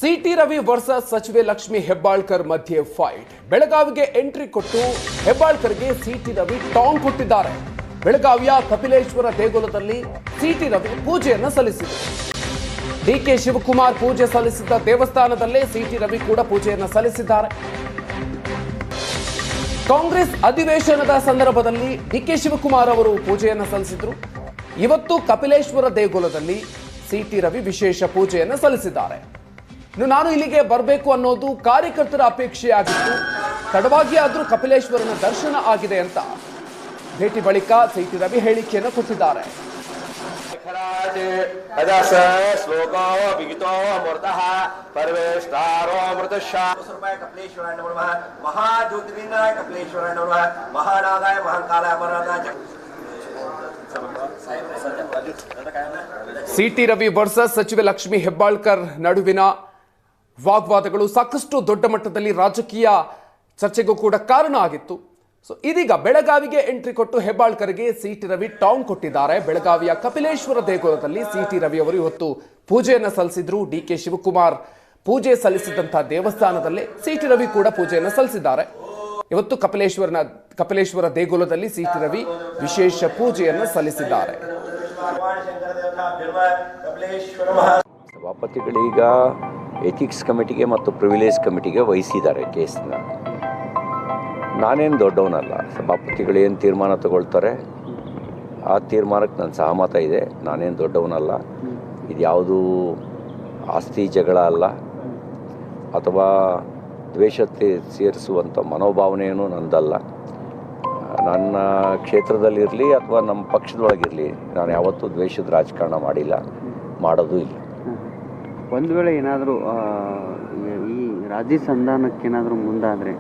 City Ravi versus ಸಚಿವೆ ಲಕ್ಷ್ಮಿ ಹೆಬ್ಬಾಳ್ಕರ್ ಮಧ್ಯೆ fight. ಬೆಳಗಾವಿಗೆ ಎಂಟ್ರಿ ಕೊಟ್ಟು ಹೆಬ್ಬಾಳ್ಕರ್ಗೆ ಸಿಟಿ ರವಿ ಟಾಂಗ್ ಕೊಟ್ಟಿದ್ದಾರೆ. ಬೆಳಗಾವಿಯ ಕಪಿಲೇಶ್ವರ ದೇಗುಲದಲ್ಲಿ ಸಿಟಿ ರವಿ ಪೂಜೆಯನ್ನು ಸಲ್ಲಿಸಿದರು. ಡಿಕೆ ಶಿವಕುಮಾರ್ ಪೂಜೆ ಸಲ್ಲಿಸಿದ್ದ ದೇವಸ್ಥಾನದಲ್ಲೇ ಸಿಟಿ ರವಿ ಕೂಡ ಪೂಜೆಯನ್ನು ಸಲ್ಲಿಸಿದ್ದಾರೆ. ಕಾಂಗ್ರೆಸ್ ಅಧಿವೇಶನದ ಸಂದರ್ಭದಲ್ಲಿ ಡಿಕೆ ಶಿವಕುಮಾರ್ ಅವರು ಪೂಜೆಯನ್ನು ಸಲ್ಲಿಸಿದರು. ಇವತ್ತು ಕಪಿಲೇಶ್ವರ ದೇಗುಲದಲ್ಲಿ ಸಿಟಿ ರವಿ ವಿಶೇಷ ಪೂಜೆಯನ್ನು ಸಲ್ಲಿಸಿದ್ದಾರೆ. ನಾನು ಇಲ್ಲಿಗೆ ಬರಬೇಕು ಅನ್ನೋದು ಕಾರ್ಯಕರ್ತರ ಅಪೇಕ್ಷೆಯಾಗಿತ್ತು. ತಡವಾಗಿ ಆದರೂ ಕಪಿಲೇಶ್ವರನ ದರ್ಶನ ಆಗಿದೆ ಅಂತ ಭೇಟಿ ಬಳಿಕ ಸಿಟಿ ರವಿ ಹೇಳಿಕೆಯನ್ನು ಕೊಟ್ಟಿದ್ದಾರೆ. ಸಿಟಿ ರವಿ ವರ್ಸಸ್ ಸಚಿವೆ ಲಕ್ಷ್ಮಿ ಹೆಬ್ಬಾಳ್ಕರ್ ನಡುವಿನ ವಾಗ್ವಾದಗಳು ಸಾಕಷ್ಟು ದೊಡ್ಡ ಮಟ್ಟದಲ್ಲಿ ರಾಜಕೀಯ ಚರ್ಚೆಗೂ ಕೂಡ ಕಾರಣ ಆಗಿತ್ತು. ಇದೀಗ ಬೆಳಗಾವಿಗೆ ಎಂಟ್ರಿ ಕೊಟ್ಟು ಹೆಬ್ಬಾಳ್ಕರ್ಗೆ ಸಿಟಿ ರವಿ ಟಾಂಗ್ ಕೊಟ್ಟಿದ್ದಾರೆ. ಬೆಳಗಾವಿಯ ಕಪಿಲೇಶ್ವರ ದೇಗುಲದಲ್ಲಿ ಸಿಟಿ ರವಿ ಅವರು ಇವತ್ತು ಪೂಜೆಯನ್ನು ಸಲ್ಲಿಸಿದ್ರು. ಡಿಕೆ ಶಿವಕುಮಾರ್ ಪೂಜೆ ಸಲ್ಲಿಸಿದಂತಹ ದೇವಸ್ಥಾನದಲ್ಲೇ ಸಿಟಿ ರವಿ ಕೂಡ ಪೂಜೆಯನ್ನು ಸಲ್ಲಿಸಿದ್ದಾರೆ. ಇವತ್ತು ಕಪಿಲೇಶ್ವರ ದೇಗುಲದಲ್ಲಿ ಸಿಟಿ ರವಿ ವಿಶೇಷ ಪೂಜೆಯನ್ನು ಸಲ್ಲಿಸಿದ್ದಾರೆ. ಸಭಾಪತಿಗಳೀಗ ಎಥಿಕ್ಸ್ ಕಮಿಟಿಗೆ ಮತ್ತು ಪ್ರಿವಿಲೇಜ್ ಕಮಿಟಿಗೆ ವಹಿಸಿದ್ದಾರೆ ಕೇಸ್ನ. ನಾನೇನು ದೊಡ್ಡವನಲ್ಲ. ಸಭಾಪತಿಗಳು ಏನು ತೀರ್ಮಾನ ತಗೊಳ್ತಾರೆ ಆ ತೀರ್ಮಾನಕ್ಕೆ ನನ್ನ ಸಹಮತ ಇದೆ. ನಾನೇನು ದೊಡ್ಡವನಲ್ಲ. ಇದು ಯಾವುದೂ ಆಸ್ತಿ ಜಗಳ ಅಲ್ಲ ಅಥವಾ ದ್ವೇಷತೆ ಸೇರಿಸುವಂಥ ಮನೋಭಾವನೆಯೂ ನಂದಲ್ಲ. ನನ್ನ ಕ್ಷೇತ್ರದಲ್ಲಿರಲಿ ಅಥವಾ ನಮ್ಮ ಪಕ್ಷದೊಳಗಿರಲಿ ನಾನು ಯಾವತ್ತೂ ದ್ವೇಷದ ರಾಜಕಾರಣ ಮಾಡಿಲ್ಲ, ಮಾಡೋದು ಇಲ್ಲ. ಒಂದು ವೇಳೆ ಏನಾದರೂ ಈ ರಾಜ್ಯ ಸಂಧಾನಕ್ಕೇನಾದರೂ ಮುಂದಾದರೆ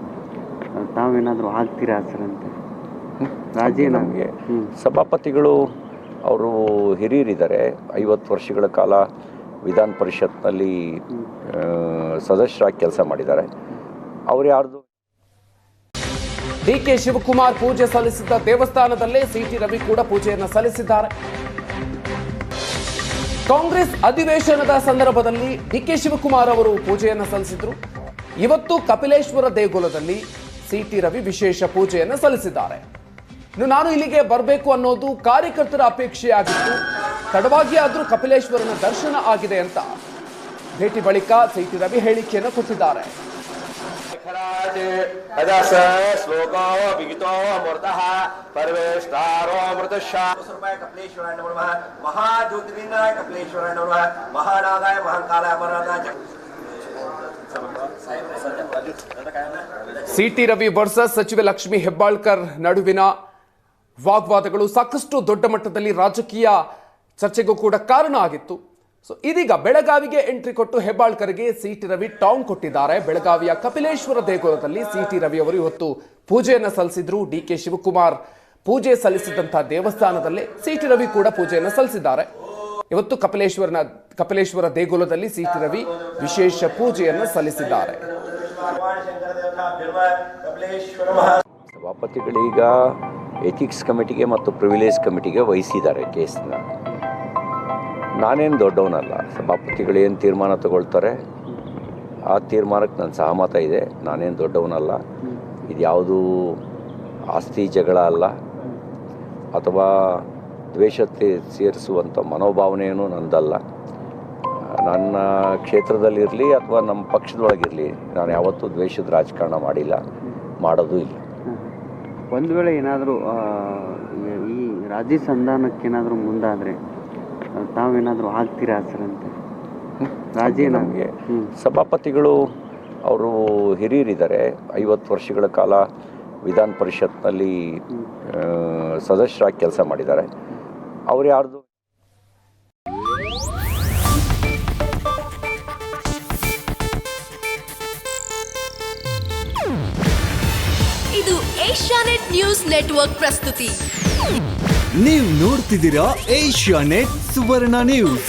ತಾವೇನಾದರೂ ಆಗ್ತೀರಾ ಸರ್ ಅಂತ? ರಾಜ್ಯ ನಮಗೆ ಸಭಾಪತಿಗಳು ಅವರು ಹಿರಿಯರಿದ್ದಾರೆ. 50 ವರ್ಷಗಳ ಕಾಲ ವಿಧಾನ ಪರಿಷತ್ನಲ್ಲಿ ಸದಸ್ಯರಾಗಿ ಕೆಲಸ ಮಾಡಿದ್ದಾರೆ. ಅವ್ರು ಯಾರ್ದು ಡಿಕೆ ಶಿವಕುಮಾರ್ ಪೂಜೆ ಸಲ್ಲಿಸಿದ್ದ ದೇವಸ್ಥಾನದಲ್ಲೇ ಸಿಟಿ ರವಿ ಕೂಡ ಪೂಜೆಯನ್ನು ಸಲ್ಲಿಸಿದ್ದಾರೆ. ಕಾಂಗ್ರೆಸ್ ಅಧಿವೇಶನದ ಸಂದರ್ಭದಲ್ಲಿ ಡಿಕೆ ಶಿವಕುಮಾರ್ ಅವರು ಪೂಜೆಯನ್ನು ಸಲ್ಲಿಸಿದ್ರು. ಇವತ್ತು ಕಪಿಲೇಶ್ವರ ದೇಗುಲದಲ್ಲಿ ಸಿಟಿ ರವಿ ವಿಶೇಷ ಪೂಜೆಯನ್ನು ಸಲ್ಲಿಸಿದ್ದಾರೆ. ನಾನು ಇಲ್ಲಿಗೆ ಬರಬೇಕು ಅನ್ನೋದು ಕಾರ್ಯಕರ್ತರ ಅಪೇಕ್ಷೆಯಾಗಿತ್ತು. ತಡವಾಗಿ ಆದರೂ ಕಪಿಲೇಶ್ವರನ ದರ್ಶನ ಆಗಿದೆ ಅಂತ ಭೇಟಿ ಬಳಿಕ ಸಿಟಿ ರವಿ ಹೇಳಿಕೆಯನ್ನು ಕೊಟ್ಟಿದ್ದಾರೆ. ಸಿಟಿ ರವಿ ವರ್ಸಸ್ ಸಚಿವೆ ಲಕ್ಷ್ಮಿ ಹೆಬ್ಬಾಳ್ಕರ್ ನಡುವಿನ ವಾಗ್ವಾದಗಳು ಸಾಕಷ್ಟು ದೊಡ್ಡ ಮಟ್ಟದಲ್ಲಿ ರಾಜಕೀಯ ಚರ್ಚೆಗೂ ಕೂಡ ಕಾರಣ ಆಗಿತ್ತು. ಇದೀಗ ಬೆಳಗಾವಿಗೆ ಎಂಟ್ರಿ ಕೊಟ್ಟು ಹೆಬ್ಬಾಳ್ಕರ್ಗೆ ಸಿಟಿ ರವಿ ಟಾಂಗ್ ಕೊಟ್ಟಿದ್ದಾರೆ. ಬೆಳಗಾವಿಯ ಕಪಿಲೇಶ್ವರ ದೇಗುಲದಲ್ಲಿ ಸಿಟಿ ರವಿ ಅವರು ಇವತ್ತು ಪೂಜೆಯನ್ನು ಸಲ್ಲಿಸಿದ್ರು. ಡಿಕೆ ಶಿವಕುಮಾರ್ ಪೂಜೆ ಸಲ್ಲಿಸಿದಂತಹ ದೇವಸ್ಥಾನದಲ್ಲೇ ಸಿಟಿ ರವಿ ಕೂಡ ಪೂಜೆಯನ್ನು ಸಲ್ಲಿಸಿದ್ದಾರೆ. ಇವತ್ತು ಕಪಿಲೇಶ್ವರ ದೇಗುಲದಲ್ಲಿ ಸಿಟಿ ರವಿ ವಿಶೇಷ ಪೂಜೆಯನ್ನು ಸಲ್ಲಿಸಿದ್ದಾರೆ. ಸಭಾಪತಿಗಳೀಗ ಎಥಿಕ್ಸ್ ಕಮಿಟಿಗೆ ಮತ್ತು ಪ್ರಿವಿಲೇಜ್ ಕಮಿಟಿಗೆ ವಹಿಸಿದ್ದಾರೆ ಕೇಸ್ನ. ನಾನೇನು ದೊಡ್ಡವನಲ್ಲ. ಸಭಾಪತಿಗಳು ಏನು ತೀರ್ಮಾನ ತಗೊಳ್ತಾರೆ ಆ ತೀರ್ಮಾನಕ್ಕೆ ನನ್ನ ಸಹಮತ ಇದೆ. ನಾನೇನು ದೊಡ್ಡವನಲ್ಲ. ಇದು ಯಾವುದೂ ಆಸ್ತಿ ಜಗಳ ಅಲ್ಲ ಅಥವಾ ದ್ವೇಷತೆ ಸೇರಿಸುವಂಥ ಮನೋಭಾವನೆಯೂ ನಂದಲ್ಲ. ನನ್ನ ಕ್ಷೇತ್ರದಲ್ಲಿರಲಿ ಅಥವಾ ನಮ್ಮ ಪಕ್ಷದೊಳಗಿರಲಿ ನಾನು ಯಾವತ್ತೂ ದ್ವೇಷದ ರಾಜಕಾರಣ ಮಾಡಿಲ್ಲ, ಮಾಡೋದು ಇಲ್ಲ. ಒಂದು ವೇಳೆ ಏನಾದರೂ ಈ ರಾಜ್ಯ ಸಂಧಾನಕ್ಕೇನಾದರೂ ಮುಂದಾದರೆ ತಾವೇನಾದರೂ ಆಗ್ತೀರಾ ಸರ್ ಅಂತ? ರಾಜ್ಯ ನಮಗೆ ಸಭಾಪತಿಗಳು ಅವರು ಹಿರಿಯರಿದ್ದಾರೆ. 50 ವರ್ಷಗಳ ಕಾಲ ವಿಧಾನ ಪರಿಷತ್ನಲ್ಲಿ ಸದಸ್ಯರಾಗಿ ಕೆಲಸ ಮಾಡಿದ್ದಾರೆ. ಅವ್ರು ಯಾರ್ದು ಇದು ಏಷ್ಯಾನೆಟ್ ನ್ಯೂಸ್ ನೆಟ್ವರ್ಕ್ ಪ್ರಸ್ತುತಿ. ನೀವು ನೋಡ್ತಿದ್ದೀರಾ ಏಷ್ಯಾನೆಟ್ ಸುವರ್ಣ ನ್ಯೂಸ್.